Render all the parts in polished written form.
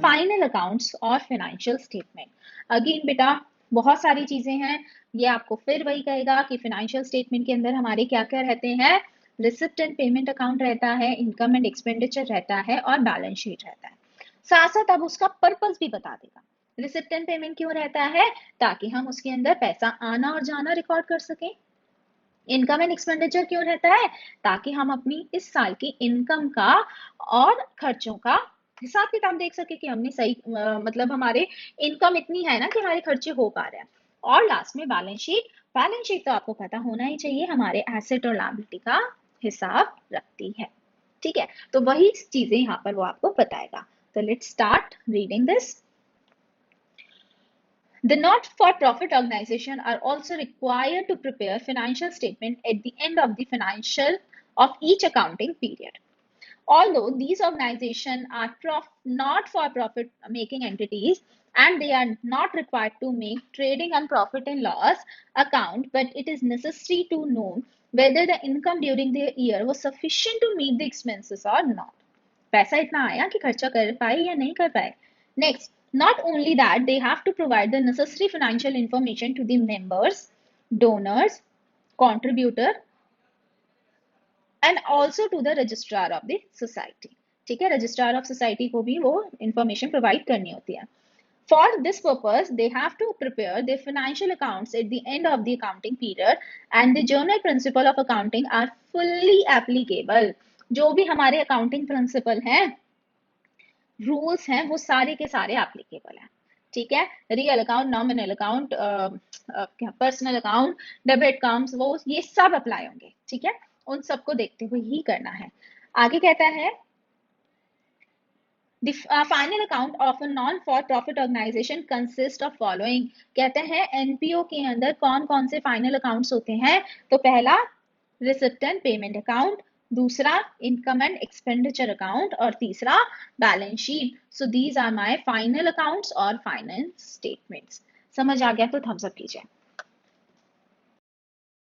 Final accounts और financial statement. Again बेटा बहुत सारी चीजें हैं, ये आपको फिर वही कहेगा कि फाइनेंशियल स्टेटमेंट के अंदर हमारे क्या क्या रहते हैं, रिसिप्ट एंड पेमेंट अकाउंट रहता है, इनकम एंड एक्सपेंडिचर रहता है और बैलेंस शीट रहता है। साथ साथ अब उसका पर्पस भी बता देगा। रिसिप्ट एंड पेमेंट क्यों रहता है, ताकि हम उसके अंदर पैसा आना और जाना रिकॉर्ड कर सकें। इनकम एंड एक्सपेंडिचर क्यों रहता है, ताकि हम अपनी इस साल की इनकम का और खर्चों का हिसाब किताब देख सके कि हमने सही मतलब हमारे इनकम इतनी है ना कि हमारे खर्चे हो पा रहे हैं। और लास्ट में बैलेंस शीट। बैलेंस शीट तो आपको पता होना ही चाहिए, हमारे एसेट और लायबिलिटी का हिसाब रखती है। ठीक है, तो वही चीजें यहाँ पर वो आपको बताएगा। तो let's start reading this. The not-for-profit organization are also required to prepare financial statement at the end of the financial of each accounting period. Although these organizations are not-for-profit making entities and they are not required to make trading and profit and loss account, but it is necessary to know whether the income during the year was sufficient to meet the expenses or not. पैसा इतना आया कि खर्चा कर पाए या नहीं कर पाए. Next, not only that, they have to provide the necessary financial information to the members, donors, contributor and also to the registrar of the society. ठीक है, रजिस्ट्रार ऑफ सोसाइटी को भी वो इंफॉर्मेशन प्रोवाइड करनी होती है. For this purpose, they have to prepare their financial accounts at the end of the accounting period and the general principle of accounting are fully applicable. जो भी हमारे accounting principle हैं, रूल्स हैं, वो सारे के सारे एप्लीकेबल हैं. ठीक है, real account, nominal account, personal account, debit accounts, वो ये सब अप्लाई होंगे. ठीक है, उन सबको देखते हुए ही करना है. आगे कहता है The final account of a non-for-profit organization consists of following. कहते हैं एनपीओ के अंदर कौन कौन से फाइनल अकाउंट्स होते हैं. तो पहला रिसिप्ट एंड पेमेंट अकाउंट, दूसरा इनकम एंड एक्सपेंडिचर अकाउंट और तीसरा balance sheet. So these are my final accounts और फाइनेंस स्टेटमेंट्स. समझ आ गया तो थम्स अप कीजिए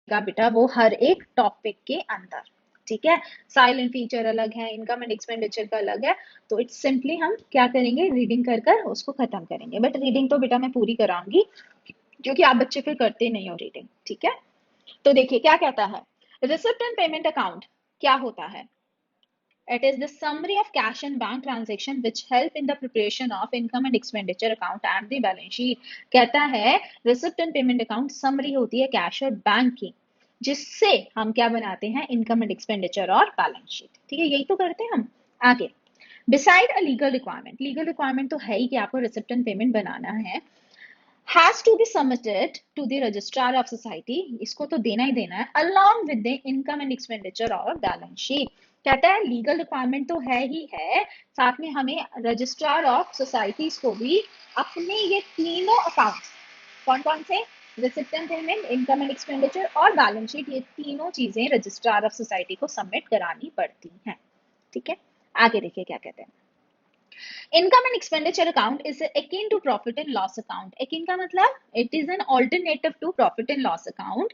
बेटा वो हर एक टॉपिक के अंदर. ठीक है, साइलेंट फीचर अलग है, इनकम एंड एक्सपेंडिचर का अलग है. तो इट्स सिंपली हम क्या करेंगे, रीडिंग कर कर उसको खत्म करेंगे. बट रीडिंग तो बेटा मैं पूरी कराऊंगी क्योंकि आप बच्चे फिर करते नहीं हो रीडिंग. ठीक है, तो देखिए क्या कहता है. रिसिप्ट एंड पेमेंट अकाउंट क्या होता है. It is the summary of cash and bank transaction which help in the preparation of income and expenditure account and the balance sheet. कहता है receipt and payment account summary होती है cash और bank की, जिससे हम क्या बनाते हैं, इनकम एंड एक्सपेंडिचर और बैलेंस शीट. ठीक है, यही तो करते हैं हम. आगे, beside a legal requirement, legal requirement तो है ही कि आपको रिसिप्ट एंड पेमेंट बनाना है. has to be submitted to the registrar of society, इसको तो देना ही देना है, along with the income and expenditure और balance sheet. कहता है लीगल रिक्वायरमेंट तो है ही है, साथ में हमें रजिस्ट्रार ऑफ सोसाइटीज को भी अपने ये तीनों अकाउंट, कौन कौन से, receipt and payment, income and expenditure और बैलेंस शीट, ये तीनों चीजें रजिस्ट्रार ऑफ सोसाइटी को सबमिट करानी पड़ती हैं. ठीक है, आगे देखिए क्या कहते हैं. Income and expenditure account is akin to profit and loss account. Akin का मतलब it is an alternative to profit and loss account.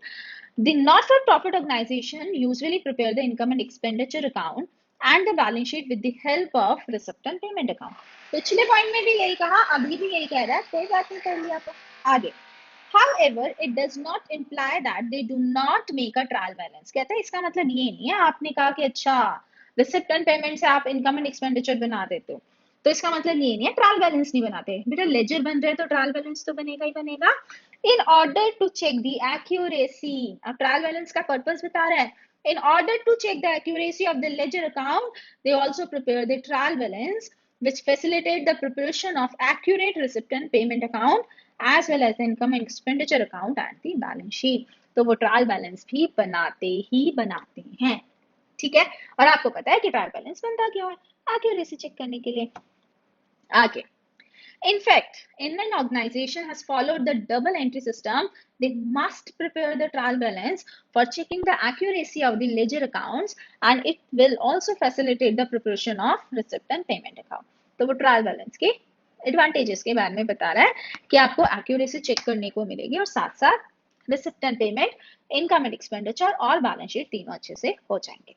The not-for-profit organization usually prepare the income and expenditure account and the balance sheet with the help of receipt and payment account. पिछले point में भी यही कहा, अभी भी यही कह रहा है, कोई बात नहीं, कर लिया. तो आगे, However, it does not imply that they do not make a trial balance. कहता है इसका मतलब ये नहीं है आपने कहा कि अच्छा रिसिप्ट एंड पेमेंट से आप इनकम एंड एक्सपेंडिचर बना देते हो, तो इसका मतलब ये नहीं है ट्रायल बैलेंस नहीं बनाते. बेटा लेजर बन रहे हैं तो ट्रायल बैलेंस तो बनेगा ही बनेगा. In order to check the accuracy, अब ट्रायल बैलेंस का पर्पस बता रहा है. In order to check the accuracy of the ledger account, they also prepare the trial balance, which facilitate the preparation of accurate receipt and payment account, as well as the income and expenditure account and the balance sheet. तो वो trial balance भी बनाते ही बनाते हैं. ठीक है, और आपको पता है कि ट्रायल बैलेंस बनता क्यों है, एक्यूरेसी चेक करने के लिए. आगे, in fact, in an organization has followed the double entry system, they must prepare the trial balance for checking the accuracy of the ledger accounts and it will also facilitate the preparation of receipt and payment account. तो वो trial balance के advantages के बारे में बता रहा है कि आपको एक्यूरेसी चेक करने को मिलेगी और साथ साथ receipt and payment, income and expenditure और बैलेंस शीट तीनों अच्छे से हो जाएंगे.